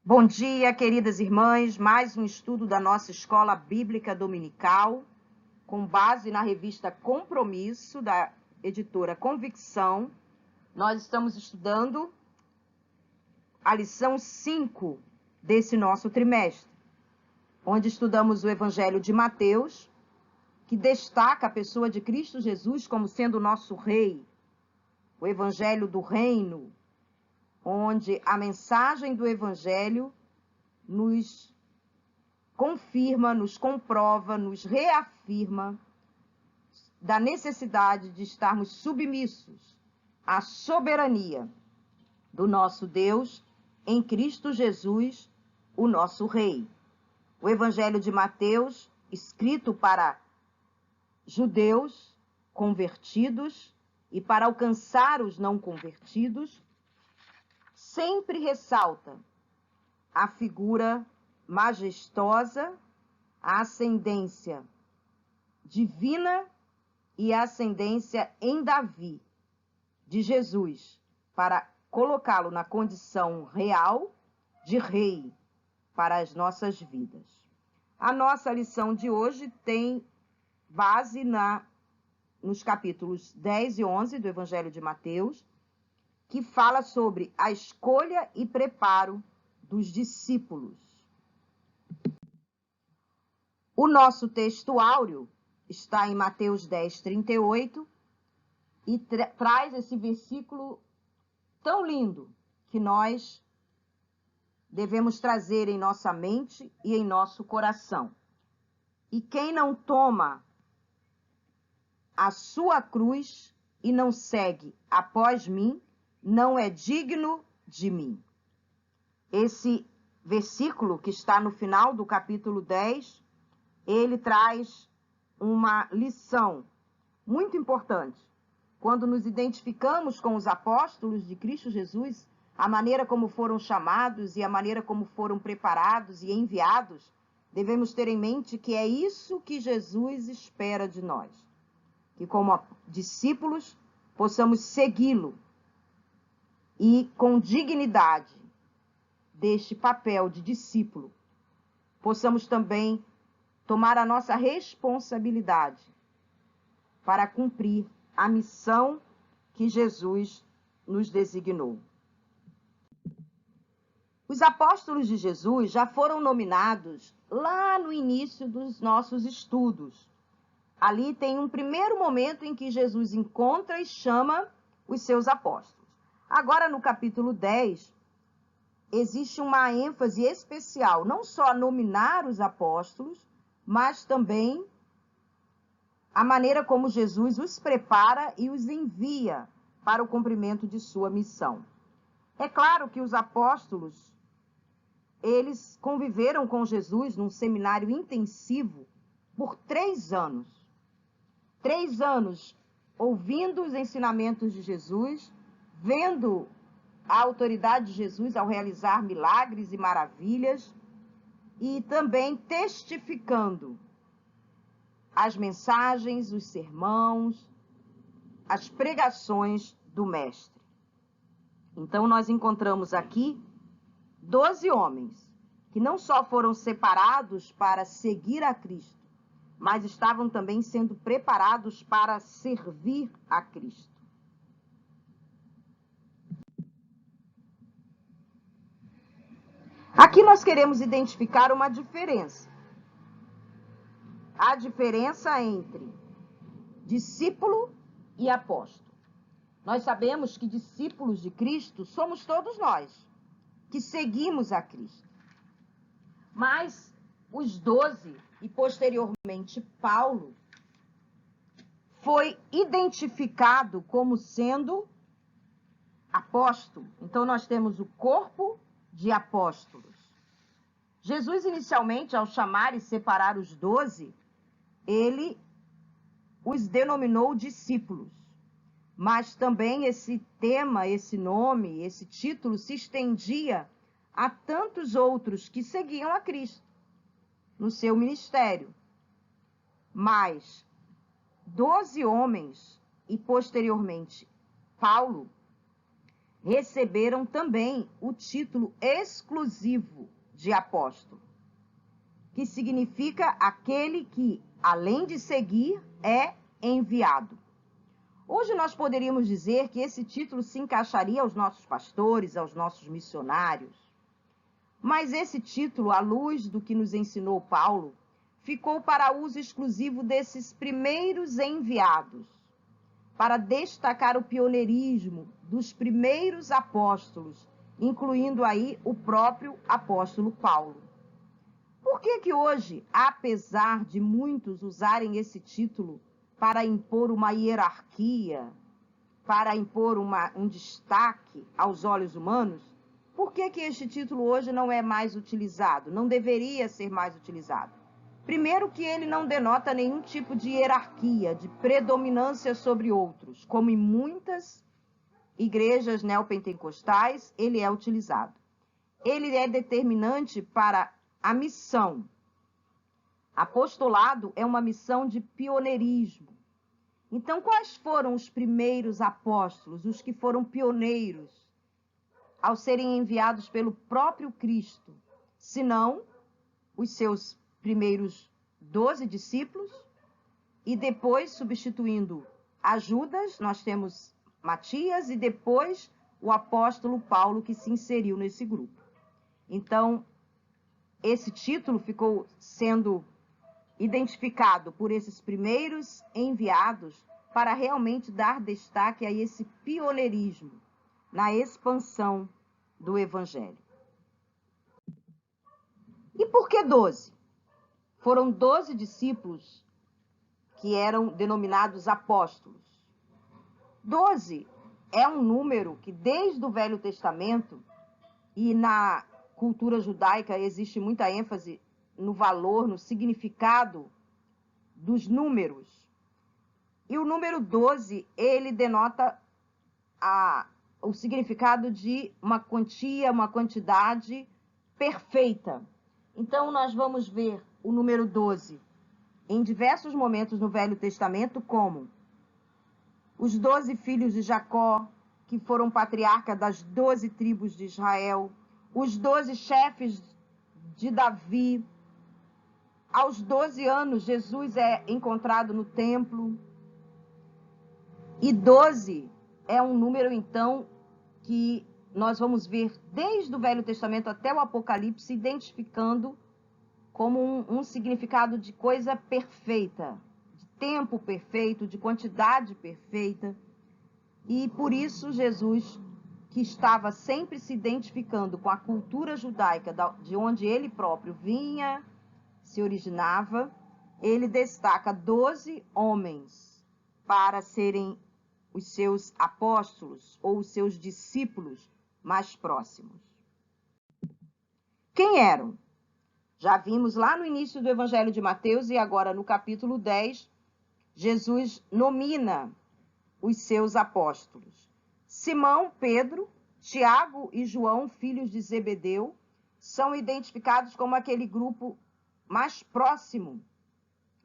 Bom dia, queridas irmãs. Mais um estudo da nossa Escola Bíblica Dominical, com base na revista Compromisso, da editora Convicção. Nós estamos estudando a lição 5 desse nosso trimestre, onde estudamos o Evangelho de Mateus, que destaca a pessoa de Cristo Jesus como sendo o nosso Rei, o Evangelho do Reino, onde a mensagem do Evangelho nos confirma, nos comprova, nos reafirma da necessidade de estarmos submissos à soberania do nosso Deus em Cristo Jesus, o nosso Rei. O Evangelho de Mateus, escrito para judeus convertidos e para alcançar os não convertidos, sempre ressalta a figura majestosa, a ascendência divina e a ascendência em Davi de Jesus, para colocá-lo na condição real de rei para as nossas vidas. A nossa lição de hoje tem base nos capítulos 10 e 11 do Evangelho de Mateus, que fala sobre a escolha e preparo dos discípulos. O nosso texto áureo está em Mateus 10, 38 e traz esse versículo tão lindo que nós devemos trazer em nossa mente e em nosso coração. E quem não toma a sua cruz e não segue após mim, não é digno de mim. Esse versículo que está no final do capítulo 10, ele traz uma lição muito importante. Quando nos identificamos com os apóstolos de Cristo Jesus, a maneira como foram chamados e a maneira como foram preparados e enviados, devemos ter em mente que é isso que Jesus espera de nós. Que como discípulos possamos segui-lo e com dignidade deste papel de discípulo, possamos também tomar a nossa responsabilidade para cumprir a missão que Jesus nos designou. Os apóstolos de Jesus já foram nominados lá no início dos nossos estudos. Ali tem um primeiro momento em que Jesus encontra e chama os seus apóstolos. Agora, no capítulo 10, existe uma ênfase especial, não só a nominar os apóstolos, mas também a maneira como Jesus os prepara e os envia para o cumprimento de sua missão. É claro que os apóstolos, eles conviveram com Jesus num seminário intensivo por 3 anos. 3 anos ouvindo os ensinamentos de Jesus, vendo a autoridade de Jesus ao realizar milagres e maravilhas e também testificando as mensagens, os sermões, as pregações do Mestre. Então, nós encontramos aqui 12 homens que não só foram separados para seguir a Cristo, mas estavam também sendo preparados para servir a Cristo. Aqui nós queremos identificar uma diferença. A diferença entre discípulo e apóstolo. Nós sabemos que discípulos de Cristo somos todos nós, que seguimos a Cristo. Mas os 12 e posteriormente Paulo foi identificado como sendo apóstolo. Então nós temos o corpo de apóstolos. Jesus, inicialmente, ao chamar e separar os 12, ele os denominou discípulos. Mas também esse tema, esse nome, esse título se estendia a tantos outros que seguiam a Cristo no seu ministério. Mas 12 homens e, posteriormente, Paulo, receberam também o título exclusivo de apóstolo, que significa aquele que, além de seguir, é enviado. Hoje nós poderíamos dizer que esse título se encaixaria aos nossos pastores, aos nossos missionários. Mas esse título, à luz do que nos ensinou Paulo, ficou para uso exclusivo desses primeiros enviados, para destacar o pioneirismo dos primeiros apóstolos, incluindo aí o próprio apóstolo Paulo. Por que hoje, apesar de muitos usarem esse título para impor uma hierarquia, para impor um destaque aos olhos humanos, por que este título hoje não é mais utilizado? Não deveria ser mais utilizado? Primeiro que ele não denota nenhum tipo de hierarquia, de predominância sobre outros, como em muitas igrejas neopentecostais ele é utilizado. Ele é determinante para a missão. Apostolado é uma missão de pioneirismo. Então, quais foram os primeiros apóstolos, os que foram pioneiros ao serem enviados pelo próprio Cristo, senão os seus primeiros 12 discípulos, e depois, substituindo a Judas, nós temos Matias, e depois o apóstolo Paulo, que se inseriu nesse grupo. Então, esse título ficou sendo identificado por esses primeiros enviados para realmente dar destaque a esse pioneirismo na expansão do Evangelho. E por que 12? Foram 12 discípulos que eram denominados apóstolos. 12 é um número que desde o Velho Testamento e na cultura judaica existe muita ênfase no valor, no significado dos números. E o número 12, ele denota o significado de uma quantia, uma quantidade perfeita. Então, nós vamos ver o número 12 em diversos momentos no Velho Testamento, como os 12 filhos de Jacó, que foram patriarca das 12 tribos de Israel, os 12 chefes de Davi. Aos 12 anos, Jesus é encontrado no templo. E 12 é um número, então, que nós vamos ver desde o Velho Testamento até o Apocalipse, identificando como um significado de coisa perfeita, de tempo perfeito, de quantidade perfeita. E por isso Jesus, que estava sempre se identificando com a cultura judaica, de onde ele próprio vinha, se originava, ele destaca 12 homens para serem os seus apóstolos ou os seus discípulos mais próximos. Quem eram? Já vimos lá no início do Evangelho de Mateus e agora no capítulo 10, Jesus nomina os seus apóstolos. Simão, Pedro, Tiago e João, filhos de Zebedeu, são identificados como aquele grupo mais próximo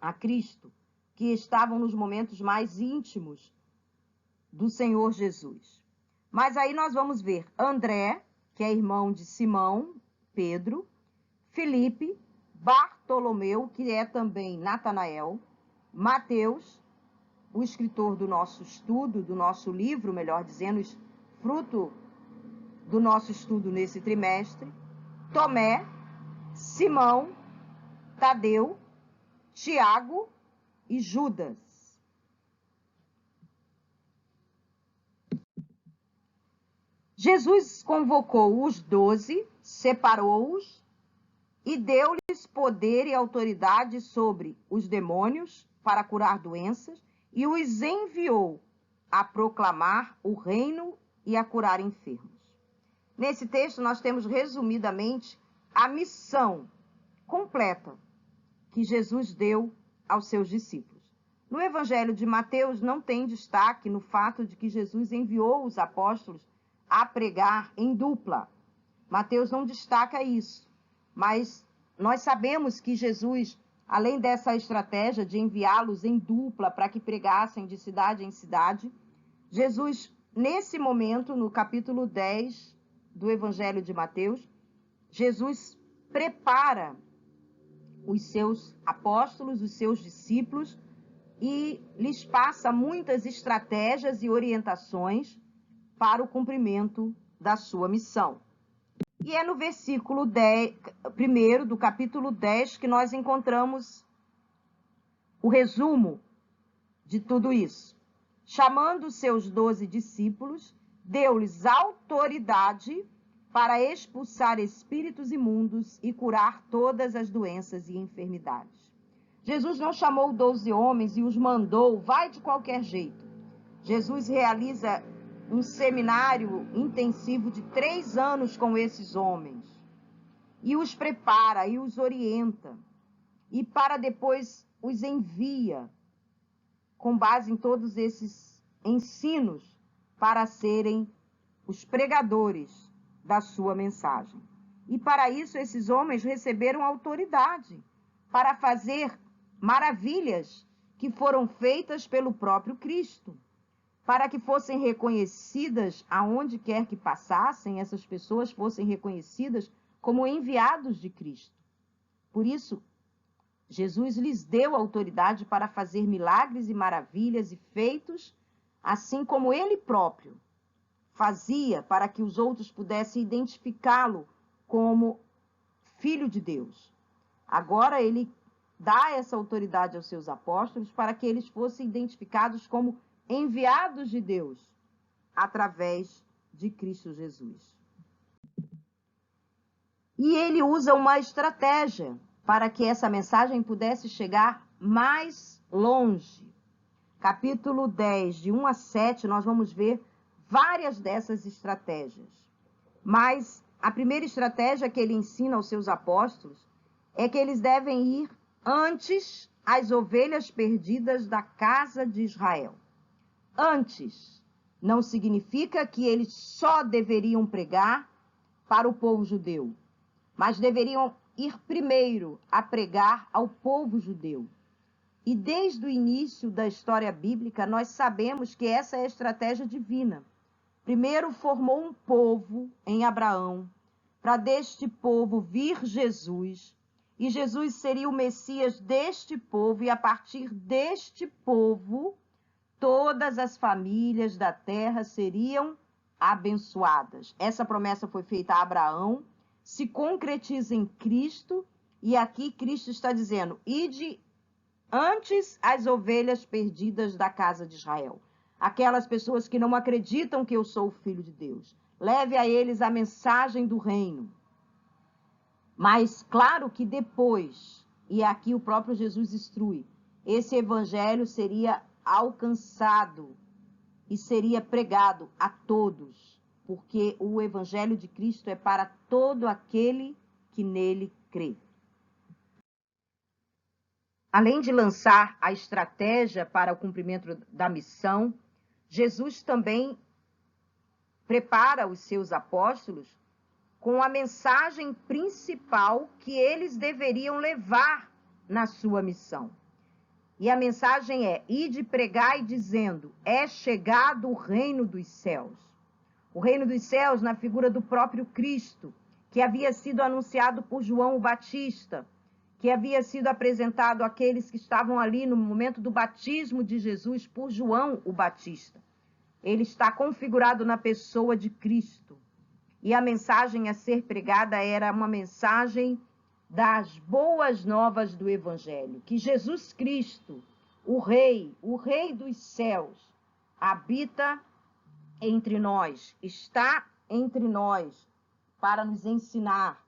a Cristo, que estavam nos momentos mais íntimos do Senhor Jesus. Mas aí nós vamos ver André, que é irmão de Simão, Pedro, Filipe, Bartolomeu, que é também Natanael, Mateus, o escritor do nosso estudo, do nosso livro, melhor dizendo, fruto do nosso estudo nesse trimestre, Tomé, Simão, Tadeu, Tiago e Judas. Jesus convocou os 12, separou-os e deu-lhes poder e autoridade sobre os demônios para curar doenças e os enviou a proclamar o reino e a curar enfermos. Nesse texto nós temos resumidamente a missão completa que Jesus deu aos seus discípulos. No Evangelho de Mateus não tem destaque no fato de que Jesus enviou os apóstolos a pregar em dupla. Mateus não destaca isso, mas nós sabemos que Jesus, além dessa estratégia de enviá-los em dupla para que pregassem de cidade em cidade, Jesus nesse momento, no capítulo 10 do Evangelho de Mateus, Jesus prepara os seus apóstolos, os seus discípulos, e lhes passa muitas estratégias e orientações para o cumprimento da sua missão. E é no versículo 1 do capítulo 10 que nós encontramos o resumo de tudo isso. Chamando os seus 12 discípulos, deu-lhes autoridade para expulsar espíritos imundos e curar todas as doenças e enfermidades. Jesus não chamou 12 homens e os mandou, vai de qualquer jeito. Jesus realiza um seminário intensivo de 3 anos com esses homens e os prepara e os orienta, e para depois os envia com base em todos esses ensinos para serem os pregadores da sua mensagem. E para isso esses homens receberam autoridade para fazer maravilhas que foram feitas pelo próprio Cristo, para que fossem reconhecidas aonde quer que passassem, essas pessoas fossem reconhecidas como enviados de Cristo. Por isso, Jesus lhes deu autoridade para fazer milagres e maravilhas e feitos, assim como ele próprio fazia, para que os outros pudessem identificá-lo como Filho de Deus. Agora ele dá essa autoridade aos seus apóstolos para que eles fossem identificados como enviados de Deus através de Cristo Jesus. E ele usa uma estratégia para que essa mensagem pudesse chegar mais longe. Capítulo 10, de 1 a 7, nós vamos ver várias dessas estratégias. Mas a primeira estratégia que ele ensina aos seus apóstolos é que eles devem ir antes as ovelhas perdidas da casa de Israel. Antes não significa que eles só deveriam pregar para o povo judeu, mas deveriam ir primeiro a pregar ao povo judeu. E desde o início da história bíblica, nós sabemos que essa é a estratégia divina. Primeiro formou um povo em Abraão, para deste povo vir Jesus, e Jesus seria o Messias deste povo, e a partir deste povo, todas as famílias da terra seriam abençoadas. Essa promessa foi feita a Abraão, se concretiza em Cristo, e aqui Cristo está dizendo: ide antes as ovelhas perdidas da casa de Israel. Aquelas pessoas que não acreditam que eu sou o Filho de Deus. Leve a eles a mensagem do reino. Mas claro que depois, e aqui o próprio Jesus instrui, esse evangelho seria alcançado e seria pregado a todos, porque o evangelho de Cristo é para todo aquele que nele crê. Além de lançar a estratégia para o cumprimento da missão, Jesus também prepara os seus apóstolos com a mensagem principal que eles deveriam levar na sua missão. E a mensagem é: ide pregai dizendo, é chegado o reino dos céus. O reino dos céus na figura do próprio Cristo, que havia sido anunciado por João o Batista, que havia sido apresentado àqueles que estavam ali no momento do batismo de Jesus por João o Batista. Ele está configurado na pessoa de Cristo. E a mensagem a ser pregada era uma mensagem das boas novas do Evangelho, que Jesus Cristo, o Rei dos céus, habita entre nós, está entre nós para nos ensinar,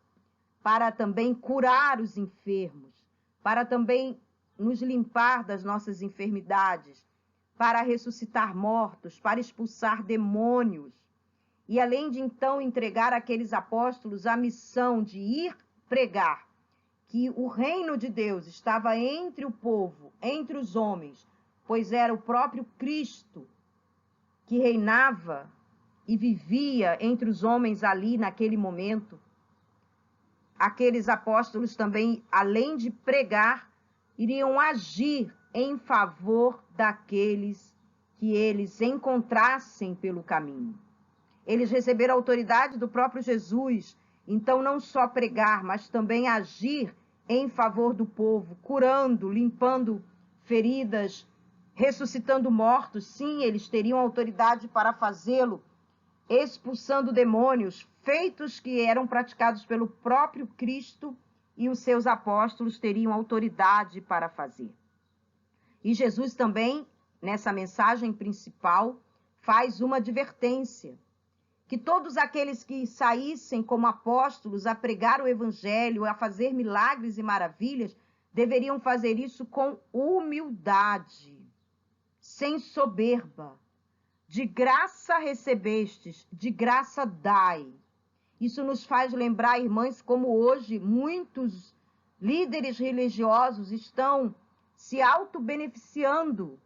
para também curar os enfermos, para também nos limpar das nossas enfermidades, para ressuscitar mortos, para expulsar demônios. E além de então entregar àqueles apóstolos a missão de ir pregar que o reino de Deus estava entre o povo, entre os homens, pois era o próprio Cristo que reinava e vivia entre os homens ali naquele momento. Aqueles apóstolos também, além de pregar, iriam agir em favor daqueles que eles encontrassem pelo caminho. Eles receberam a autoridade do próprio Jesus, então não só pregar, mas também agir em favor do povo, curando, limpando feridas, ressuscitando mortos. Sim, eles teriam autoridade para fazê-lo, expulsando demônios, feitos que eram praticados pelo próprio Cristo, e os seus apóstolos teriam autoridade para fazer. E Jesus também, nessa mensagem principal, faz uma advertência, que todos aqueles que saíssem como apóstolos a pregar o evangelho, a fazer milagres e maravilhas, deveriam fazer isso com humildade, sem soberba. De graça recebestes, de graça dai. Isso nos faz lembrar, irmãs, como hoje muitos líderes religiosos estão se auto-beneficiando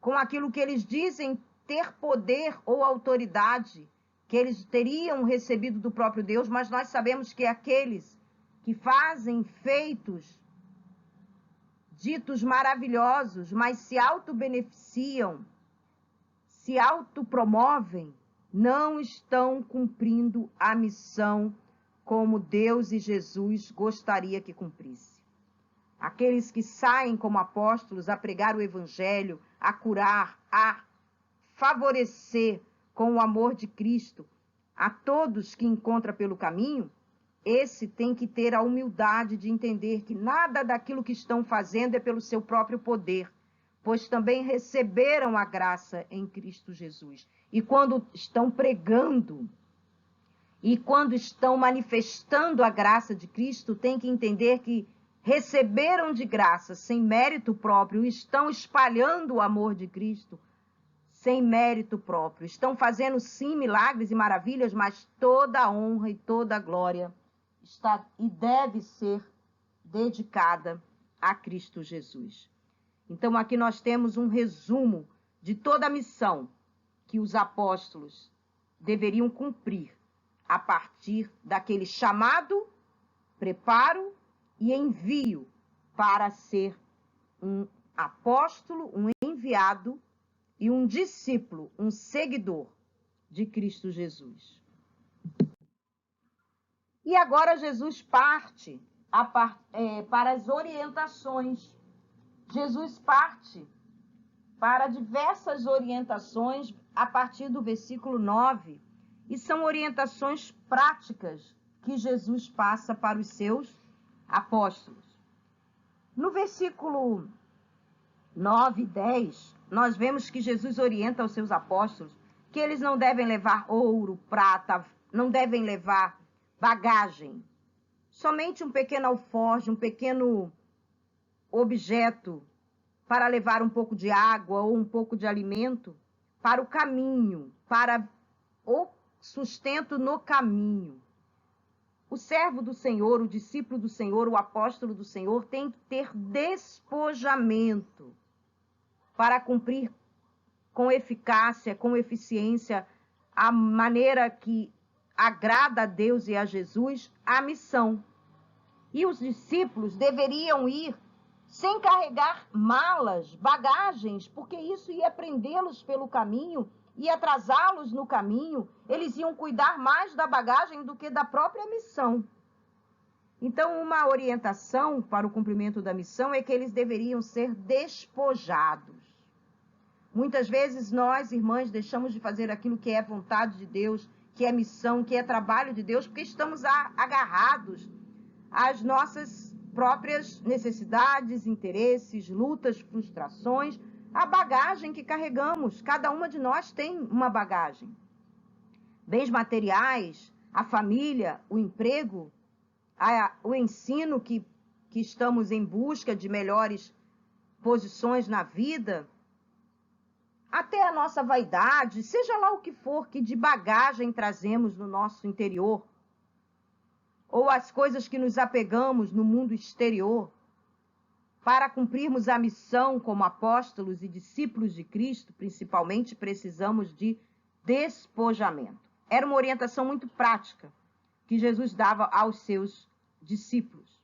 com aquilo que eles dizem ter poder ou autoridade, que eles teriam recebido do próprio Deus, mas nós sabemos que aqueles que fazem feitos ditos maravilhosos, mas se auto-beneficiam, se autopromovem, não estão cumprindo a missão como Deus e Jesus gostaria que cumprisse. Aqueles que saem como apóstolos a pregar o evangelho, a curar, a favorecer com o amor de Cristo a todos que encontra pelo caminho, esse tem que ter a humildade de entender que nada daquilo que estão fazendo é pelo seu próprio poder, pois também receberam a graça em Cristo Jesus. E quando estão pregando e quando estão manifestando a graça de Cristo, tem que entender que receberam de graça, sem mérito próprio, estão espalhando o amor de Cristo sem mérito próprio. Estão fazendo, sim, milagres e maravilhas, mas toda a honra e toda a glória está e deve ser dedicada a Cristo Jesus. Então, aqui nós temos um resumo de toda a missão que os apóstolos deveriam cumprir a partir daquele chamado, preparo e envio para ser um apóstolo, um enviado e um discípulo, um seguidor de Cristo Jesus. E agora Jesus parte para as orientações. Jesus parte para diversas orientações a partir do versículo 9. E são orientações práticas que Jesus passa para os seus apóstolos. No versículo 9 e 10, nós vemos que Jesus orienta aos seus apóstolos que eles não devem levar ouro, prata, não devem levar bagagem. Somente um pequeno alforje, um pequeno objeto para levar um pouco de água ou um pouco de alimento para o caminho, para o sustento no caminho. O servo do Senhor, o discípulo do Senhor, o apóstolo do Senhor tem que ter despojamento para cumprir com eficácia, com eficiência, a maneira que agrada a Deus e a Jesus, a missão. E os discípulos deveriam ir sem carregar malas, bagagens, porque isso ia prendê-los pelo caminho, ia atrasá-los no caminho. Eles iam cuidar mais da bagagem do que da própria missão. Então, uma orientação para o cumprimento da missão é que eles deveriam ser despojados. Muitas vezes nós, irmãs, deixamos de fazer aquilo que é vontade de Deus, que é missão, que é trabalho de Deus, porque estamos agarrados às nossas próprias necessidades, interesses, lutas, frustrações, a bagagem que carregamos. Cada uma de nós tem uma bagagem. Bens materiais, a família, o emprego, o ensino que estamos em busca de melhores posições na vida, até a nossa vaidade, seja lá o que for que de bagagem trazemos no nosso interior, ou as coisas que nos apegamos no mundo exterior, para cumprirmos a missão como apóstolos e discípulos de Cristo, principalmente, precisamos de despojamento. Era uma orientação muito prática que Jesus dava aos seus discípulos.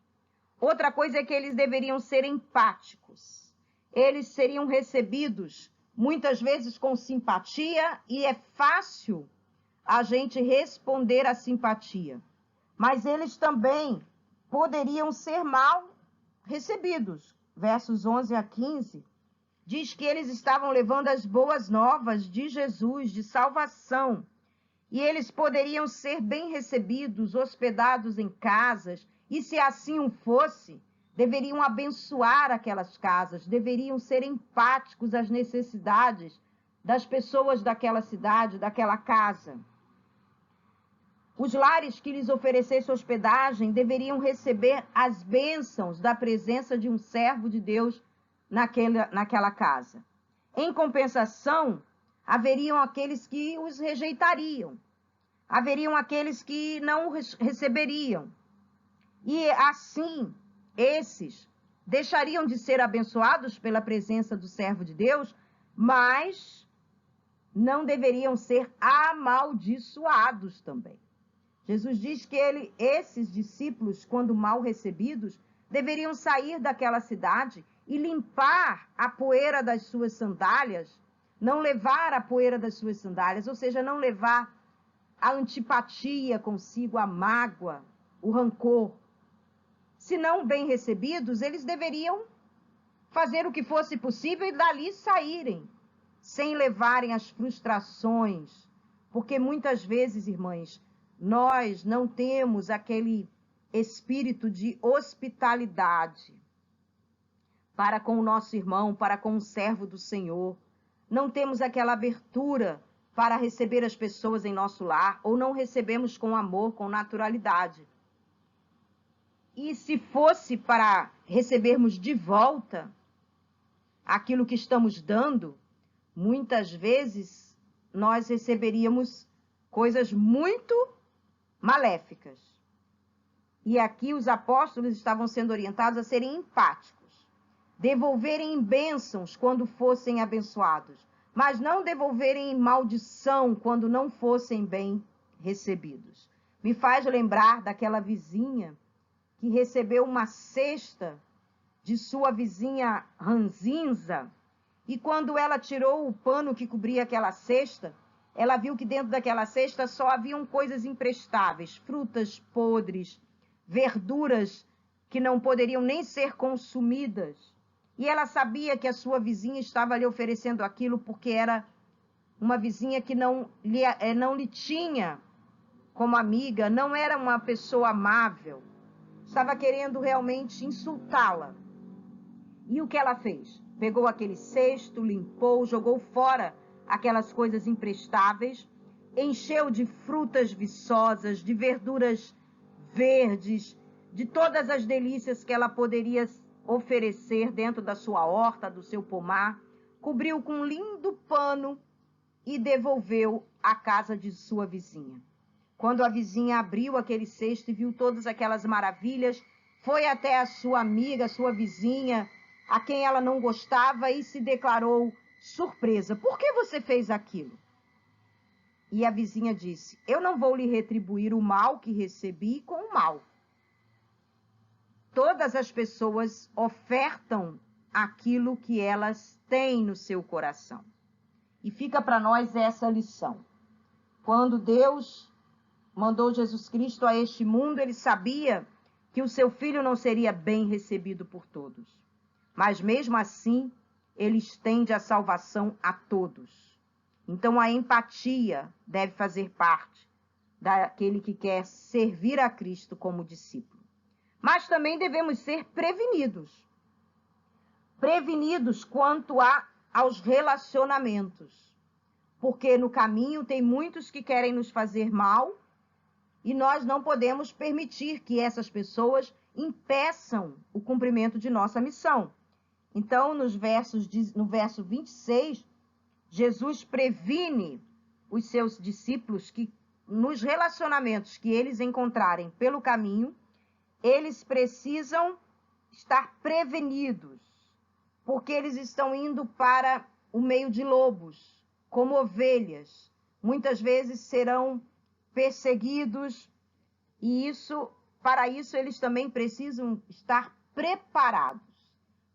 Outra coisa é que eles deveriam ser empáticos. Eles seriam recebidos muitas vezes com simpatia, e é fácil a gente responder à simpatia. Mas eles também poderiam ser mal recebidos. Versos 11 a 15, diz que eles estavam levando as boas novas de Jesus, de salvação. E eles poderiam ser bem recebidos, hospedados em casas, e se assim o fosse, deveriam abençoar aquelas casas, deveriam ser empáticos às necessidades das pessoas daquela cidade, daquela casa. Os lares que lhes oferecessem hospedagem deveriam receber as bênçãos da presença de um servo de Deus naquela casa. Em compensação, haveriam aqueles que os rejeitariam, haveriam aqueles que não receberiam. E assim, esses deixariam de ser abençoados pela presença do servo de Deus, mas não deveriam ser amaldiçoados também. Jesus diz que esses discípulos, quando mal recebidos, deveriam sair daquela cidade e limpar a poeira das suas sandálias, não levar a poeira das suas sandálias, ou seja, não levar a antipatia consigo, a mágoa, o rancor. Se não bem recebidos, eles deveriam fazer o que fosse possível e dali saírem, sem levarem as frustrações. Porque muitas vezes, irmãs, nós não temos aquele espírito de hospitalidade para com o nosso irmão, para com o servo do Senhor. Não temos aquela abertura para receber as pessoas em nosso lar, ou não recebemos com amor, com naturalidade. E se fosse para recebermos de volta aquilo que estamos dando, muitas vezes nós receberíamos coisas muito maléficas. E aqui os apóstolos estavam sendo orientados a serem empáticos, devolverem bênçãos quando fossem abençoados, mas não devolverem maldição quando não fossem bem recebidos. Me faz lembrar daquela vizinha que recebeu uma cesta de sua vizinha ranzinza, e quando ela tirou o pano que cobria aquela cesta, ela viu que dentro daquela cesta só haviam coisas imprestáveis, frutas podres, verduras que não poderiam nem ser consumidas. E ela sabia que a sua vizinha estava lhe oferecendo aquilo porque era uma vizinha que não lhe tinha como amiga, não era uma pessoa amável, estava querendo realmente insultá-la. E o que ela fez? Pegou aquele cesto, limpou, jogou fora aquelas coisas imprestáveis, encheu de frutas viçosas, de verduras verdes, de todas as delícias que ela poderia oferecer dentro da sua horta, do seu pomar, cobriu com um lindo pano e devolveu à casa de sua vizinha. Quando a vizinha abriu aquele cesto e viu todas aquelas maravilhas, foi até a sua amiga, a sua vizinha, a quem ela não gostava, e se declarou surpresa. Por que você fez aquilo? E a vizinha disse: eu não vou lhe retribuir o mal que recebi com o mal. Todas as pessoas ofertam aquilo que elas têm no seu coração. E fica para nós essa lição. Quando Deus mandou Jesus Cristo a este mundo, ele sabia que o seu filho não seria bem recebido por todos. Mas mesmo assim, ele estende a salvação a todos. Então a empatia deve fazer parte daquele que quer servir a Cristo como discípulo. Mas também devemos ser prevenidos. Prevenidos quanto aos relacionamentos. Porque no caminho tem muitos que querem nos fazer mal, e nós não podemos permitir que essas pessoas impeçam o cumprimento de nossa missão. Então, no verso 26, Jesus previne os seus discípulos que nos relacionamentos que eles encontrarem pelo caminho, eles precisam estar prevenidos, porque eles estão indo para o meio de lobos, como ovelhas. Muitas vezes serão perseguidos, e para isso eles também precisam estar preparados.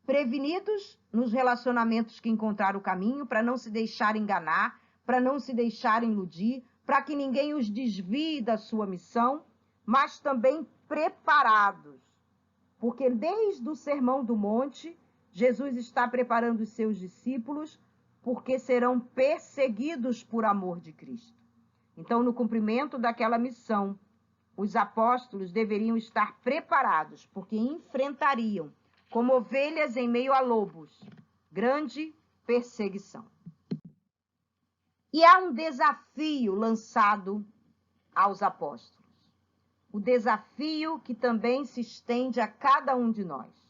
prevenidos nos relacionamentos que encontraram o caminho, para não se deixar enganar, para não se deixar iludir, para que ninguém os desvie da sua missão, mas também preparados. Porque desde o Sermão do Monte, Jesus está preparando os seus discípulos, porque serão perseguidos por amor de Cristo. Então, no cumprimento daquela missão, os apóstolos deveriam estar preparados, porque enfrentariam, como ovelhas em meio a lobos, grande perseguição. E há um desafio lançado aos apóstolos. O desafio que também se estende a cada um de nós.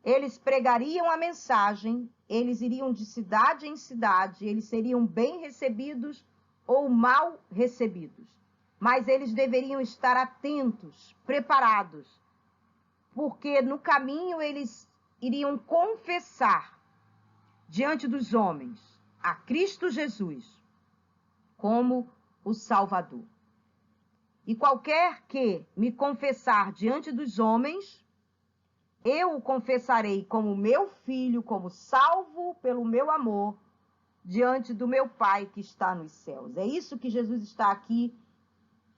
Eles pregariam a mensagem, eles iriam de cidade em cidade, eles seriam bem recebidos ou mal recebidos. Mas eles deveriam estar atentos, preparados, porque no caminho eles iriam confessar diante dos homens a Cristo Jesus como o Salvador. E qualquer que me confessar diante dos homens, eu o confessarei como meu filho, como salvo pelo meu amor, diante do meu Pai que está nos céus. É isso que Jesus está aqui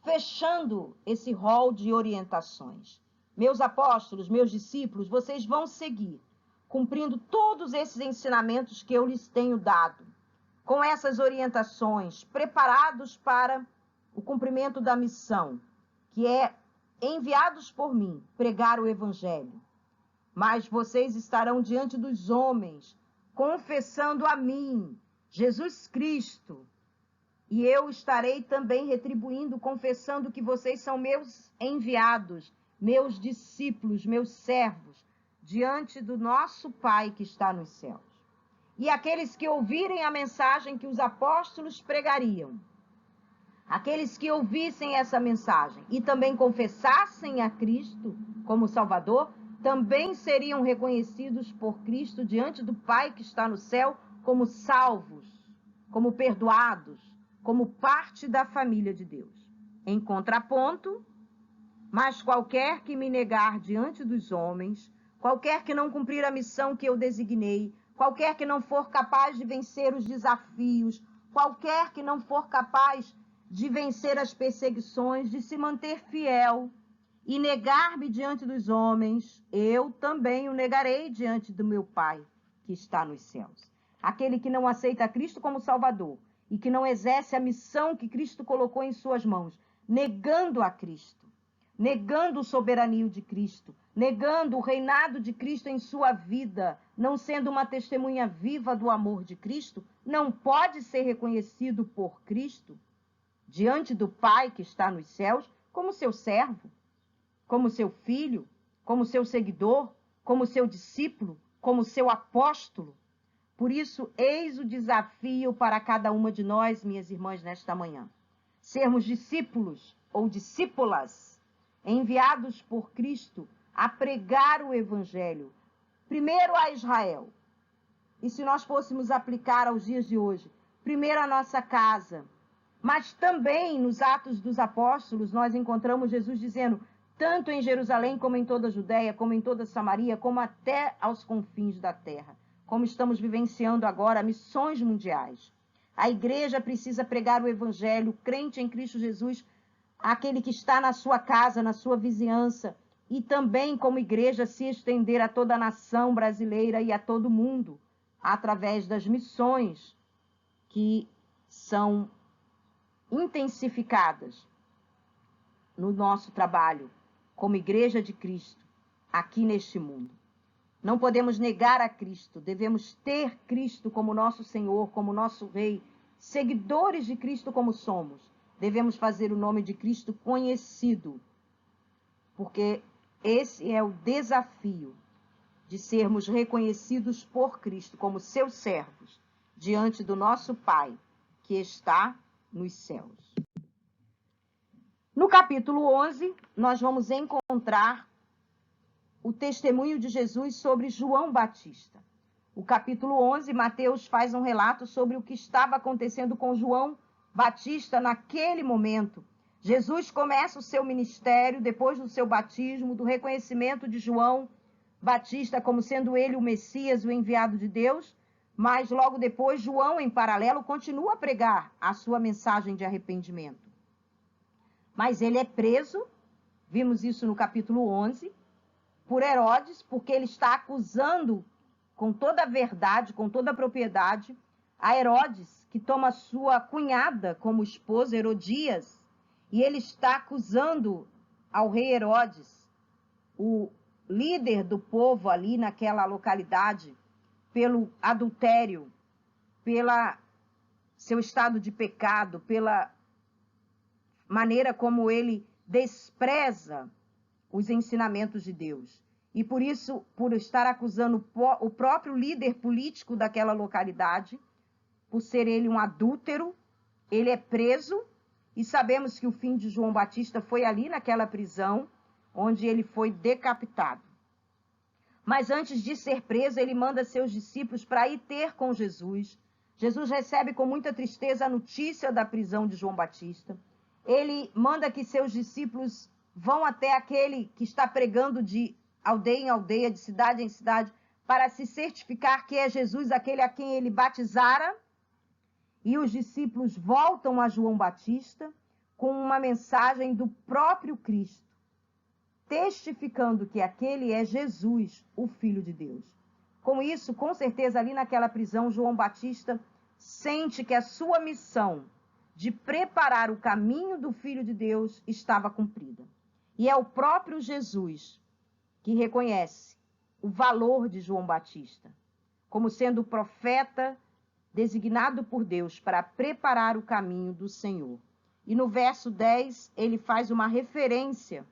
fechando esse rol de orientações. Meus apóstolos, meus discípulos, vocês vão seguir, cumprindo todos esses ensinamentos que eu lhes tenho dado, com essas orientações, preparados para o cumprimento da missão, que é enviados por mim, pregar o Evangelho. Mas vocês estarão diante dos homens, confessando a mim, Jesus Cristo, e eu estarei também retribuindo, confessando que vocês são meus enviados, meus discípulos, meus servos, diante do nosso Pai que está nos céus. E aqueles que ouvirem a mensagem que os apóstolos pregariam, aqueles que ouvissem essa mensagem e também confessassem a Cristo como Salvador, também seriam reconhecidos por Cristo diante do Pai que está no céu como salvos, como perdoados, como parte da família de Deus. Em contraponto, mas qualquer que me negar diante dos homens, qualquer que não cumprir a missão que eu designei, qualquer que não for capaz de vencer os desafios, qualquer que não for capaz de vencer as perseguições, de se manter fiel e negar-me diante dos homens, eu também o negarei diante do meu Pai que está nos céus. Aquele que não aceita Cristo como Salvador e que não exerce a missão que Cristo colocou em suas mãos, negando a Cristo, negando o soberanio de Cristo, negando o reinado de Cristo em sua vida, não sendo uma testemunha viva do amor de Cristo, não pode ser reconhecido por Cristo diante do Pai que está nos céus como seu servo, como seu filho, como seu seguidor, como seu discípulo, como seu apóstolo. Por isso, eis o desafio para cada uma de nós, minhas irmãs, nesta manhã. Sermos discípulos ou discípulas, enviados por Cristo a pregar o Evangelho, primeiro a Israel. E se nós fôssemos aplicar aos dias de hoje, primeiro a nossa casa, mas também nos Atos dos Apóstolos, nós encontramos Jesus dizendo, tanto em Jerusalém como em toda a Judéia, como em toda a Samaria, como até aos confins da terra. Como estamos vivenciando agora missões mundiais. A igreja precisa pregar o Evangelho, crente em Cristo Jesus, aquele que está na sua casa, na sua vizinhança, e também como igreja se estender a toda a nação brasileira e a todo o mundo, através das missões que são intensificadas no nosso trabalho como igreja de Cristo aqui neste mundo. Não podemos negar a Cristo, devemos ter Cristo como nosso Senhor, como nosso Rei, seguidores de Cristo como somos. Devemos fazer o nome de Cristo conhecido, porque esse é o desafio de sermos reconhecidos por Cristo como seus servos, diante do nosso Pai, que está nos céus. No capítulo 11, nós vamos encontrar o testemunho de Jesus sobre João Batista. O capítulo 11, Mateus faz um relato sobre o que estava acontecendo com João Batista naquele momento. Jesus começa o seu ministério depois do seu batismo, do reconhecimento de João Batista como sendo ele o Messias, o enviado de Deus, mas logo depois João, em paralelo, continua a pregar a sua mensagem de arrependimento. Mas ele é preso, vimos isso no capítulo 11, por Herodes, porque ele está acusando com toda a verdade, com toda a propriedade, a Herodes, que toma sua cunhada como esposa, Herodias, e ele está acusando ao rei Herodes, o líder do povo ali naquela localidade, pelo adultério, pela seu estado de pecado, pela maneira como ele despreza os ensinamentos de Deus. E por isso, por estar acusando o próprio líder político daquela localidade, por ser ele um adúltero, ele é preso, e sabemos que o fim de João Batista foi ali naquela prisão, onde ele foi decapitado. Mas antes de ser preso, ele manda seus discípulos para ir ter com Jesus. Jesus recebe com muita tristeza a notícia da prisão de João Batista. Ele manda que seus discípulos vão até aquele que está pregando de aldeia em aldeia, de cidade em cidade, para se certificar que é Jesus aquele a quem ele batizara. E os discípulos voltam a João Batista com uma mensagem do próprio Cristo, testificando que aquele é Jesus, o Filho de Deus. Com isso, com certeza, ali naquela prisão, João Batista sente que a sua missão de preparar o caminho do Filho de Deus estava cumprida. E é o próprio Jesus que reconhece o valor de João Batista, como sendo o profeta designado por Deus para preparar o caminho do Senhor. E no verso 10, ele faz uma referência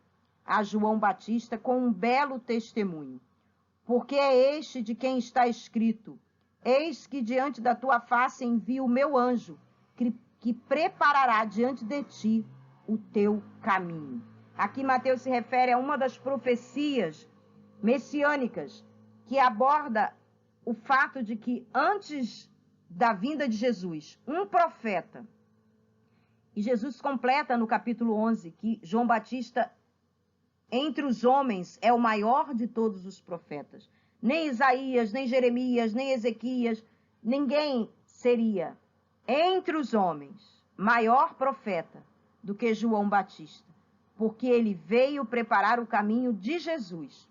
a João Batista com um belo testemunho. Porque é este de quem está escrito: eis que diante da tua face envio o meu anjo, que preparará diante de ti o teu caminho. Aqui Mateus se refere a uma das profecias messiânicas que aborda o fato de que antes da vinda de Jesus, um profeta, e Jesus completa no capítulo 11 que João Batista, entre os homens, é o maior de todos os profetas. Nem Isaías, nem Jeremias, nem Ezequias, ninguém seria, entre os homens, maior profeta do que João Batista, porque ele veio preparar o caminho de Jesus,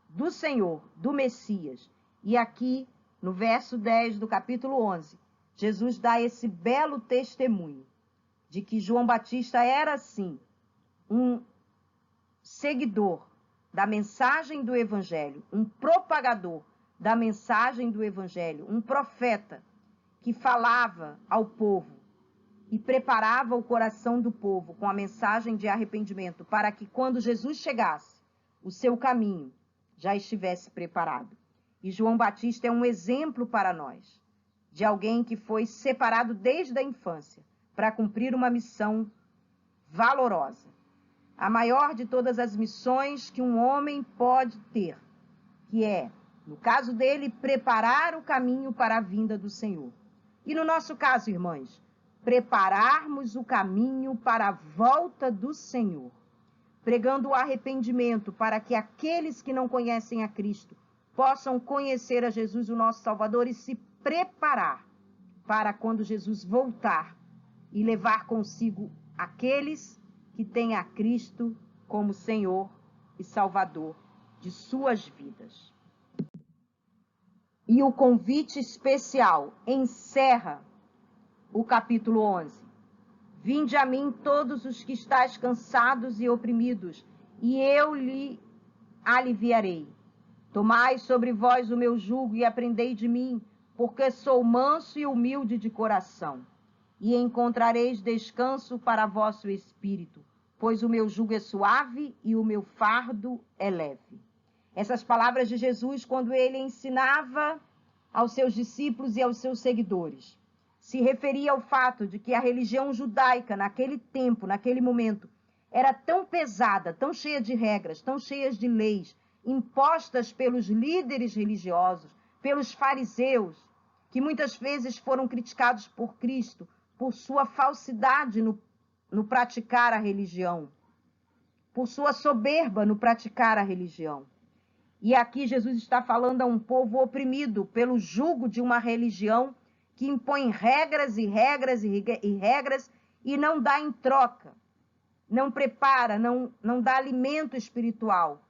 do Senhor, do Messias. E aqui, no verso 10 do capítulo 11, Jesus dá esse belo testemunho de que João Batista era, sim, um seguidor da mensagem do Evangelho, um propagador da mensagem do Evangelho, um profeta que falava ao povo e preparava o coração do povo com a mensagem de arrependimento, para que quando Jesus chegasse, o seu caminho já estivesse preparado. E João Batista é um exemplo para nós, de alguém que foi separado desde a infância para cumprir uma missão valorosa. A maior de todas as missões que um homem pode ter, que é, no caso dele, preparar o caminho para a vinda do Senhor. E no nosso caso, irmãs, prepararmos o caminho para a volta do Senhor, pregando o arrependimento para que aqueles que não conhecem a Cristo possam conhecer a Jesus, o nosso Salvador, e se preparar para quando Jesus voltar e levar consigo aqueles que têm a Cristo como Senhor e Salvador de suas vidas. E o convite especial encerra o capítulo 11. Vinde a mim todos os que estáis cansados e oprimidos, e eu lhe aliviarei. Tomai sobre vós o meu jugo e aprendei de mim, porque sou manso e humilde de coração. E encontrareis descanso para vosso espírito, pois o meu jugo é suave e o meu fardo é leve. Essas palavras de Jesus, quando ele ensinava aos seus discípulos e aos seus seguidores, se referia ao fato de que a religião judaica, naquele tempo, naquele momento, era tão pesada, tão cheia de regras, tão cheias de leis, impostas pelos líderes religiosos, pelos fariseus, que muitas vezes foram criticados por Cristo por sua falsidade no praticar a religião, por sua soberba no praticar a religião. E aqui Jesus está falando a um povo oprimido pelo jugo de uma religião que impõe regras e regras e regras e não dá em troca, não prepara, não dá alimento espiritual.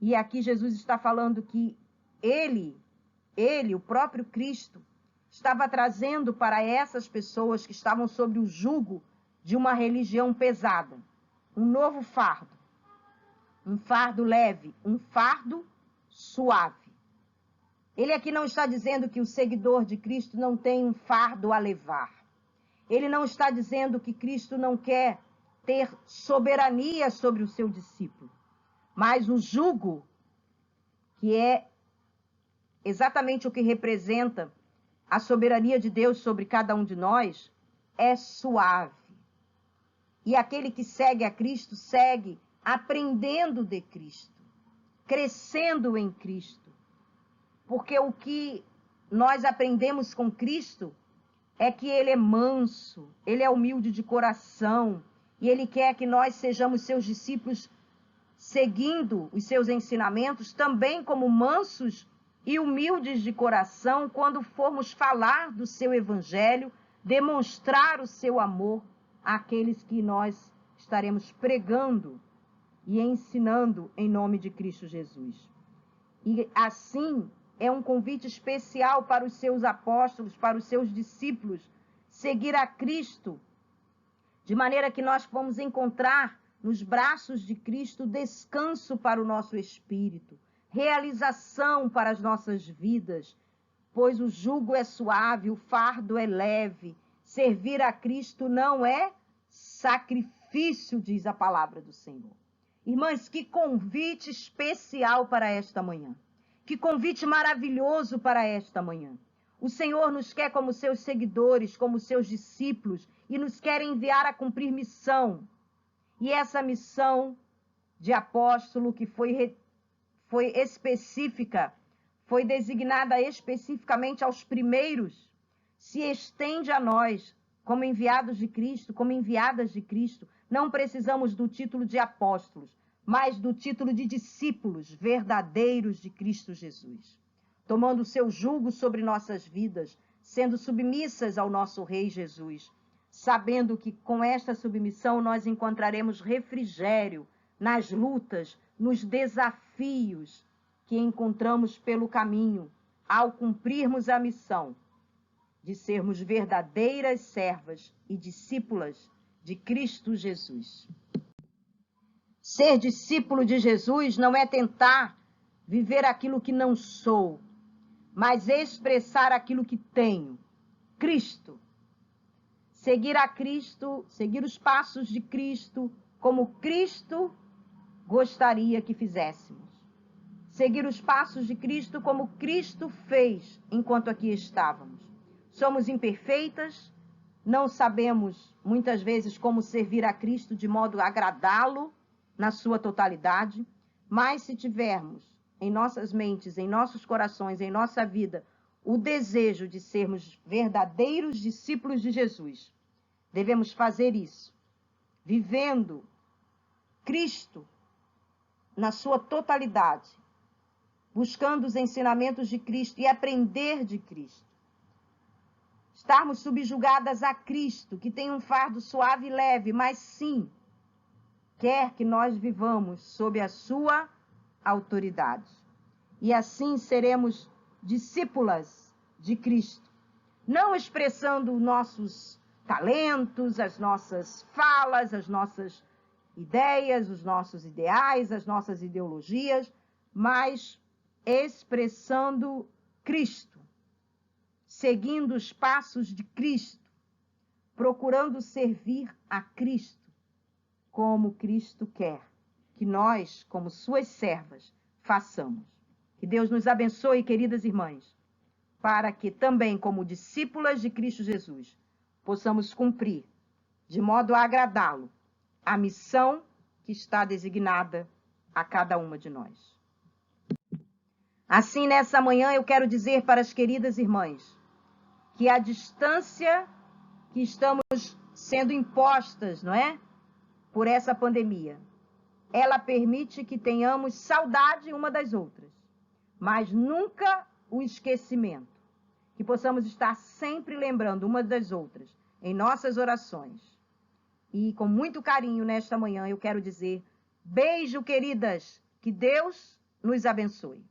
E aqui Jesus está falando que ele, o próprio Cristo, estava trazendo para essas pessoas que estavam sob o jugo de uma religião pesada, um novo fardo, um fardo leve, um fardo suave. Ele aqui não está dizendo que o seguidor de Cristo não tem um fardo a levar. Ele não está dizendo que Cristo não quer ter soberania sobre o seu discípulo. Mas o jugo, que é exatamente o que representa a soberania de Deus sobre cada um de nós, é suave. E aquele que segue a Cristo, segue aprendendo de Cristo, crescendo em Cristo. Porque o que nós aprendemos com Cristo é que ele é manso, ele é humilde de coração, e ele quer que nós sejamos seus discípulos, seguindo os seus ensinamentos, também como mansos e humildes de coração, quando formos falar do seu evangelho, demonstrar o seu amor àqueles que nós estaremos pregando e ensinando em nome de Cristo Jesus. E assim é um convite especial para os seus apóstolos, para os seus discípulos, seguir a Cristo, de maneira que nós vamos encontrar nos braços de Cristo descanso para o nosso espírito, realização para as nossas vidas, pois o jugo é suave, o fardo é leve. Servir a Cristo não é sacrifício, diz a palavra do Senhor. Irmãs, que convite especial para esta manhã. Que convite maravilhoso para esta manhã. O Senhor nos quer como seus seguidores, como seus discípulos, e nos quer enviar a cumprir missão. E essa missão de apóstolo que foi específica, foi designada especificamente aos primeiros, se estende a nós, como enviados de Cristo, como enviadas de Cristo. Não precisamos do título de apóstolos, mas do título de discípulos verdadeiros de Cristo Jesus, tomando o seu jugo sobre nossas vidas, sendo submissas ao nosso Rei Jesus, sabendo que com esta submissão nós encontraremos refrigério nas lutas, nos desafios que encontramos pelo caminho, ao cumprirmos a missão de sermos verdadeiras servas e discípulas de Cristo Jesus. Ser discípulo de Jesus não é tentar viver aquilo que não sou, mas expressar aquilo que tenho. Cristo. Seguir a Cristo, seguir os passos de Cristo, como Cristo gostaria que fizéssemos. Seguir os passos de Cristo como Cristo fez enquanto aqui estávamos. Somos imperfeitas, não sabemos muitas vezes como servir a Cristo de modo a agradá-lo na sua totalidade, mas se tivermos em nossas mentes, em nossos corações, em nossa vida, o desejo de sermos verdadeiros discípulos de Jesus, devemos fazer isso, vivendo Cristo na sua totalidade, buscando os ensinamentos de Cristo e aprender de Cristo. Estarmos subjugadas a Cristo, que tem um fardo suave e leve, mas sim, quer que nós vivamos sob a sua autoridade. E assim seremos discípulas de Cristo, não expressando nossos talentos, as nossas falas, as nossas ideias, os nossos ideais, as nossas ideologias, mas expressando Cristo, seguindo os passos de Cristo, procurando servir a Cristo, como Cristo quer que nós, como suas servas, façamos. Que Deus nos abençoe, queridas irmãs, para que também, como discípulas de Cristo Jesus, possamos cumprir, de modo a agradá-lo, a missão que está designada a cada uma de nós. Assim, nessa manhã, eu quero dizer para as queridas irmãs que a distância que estamos sendo impostas, não é? Por essa pandemia, ela permite que tenhamos saudade uma das outras, mas nunca o esquecimento. Que possamos estar sempre lembrando uma das outras em nossas orações. E com muito carinho nesta manhã eu quero dizer, beijo, queridas, que Deus nos abençoe.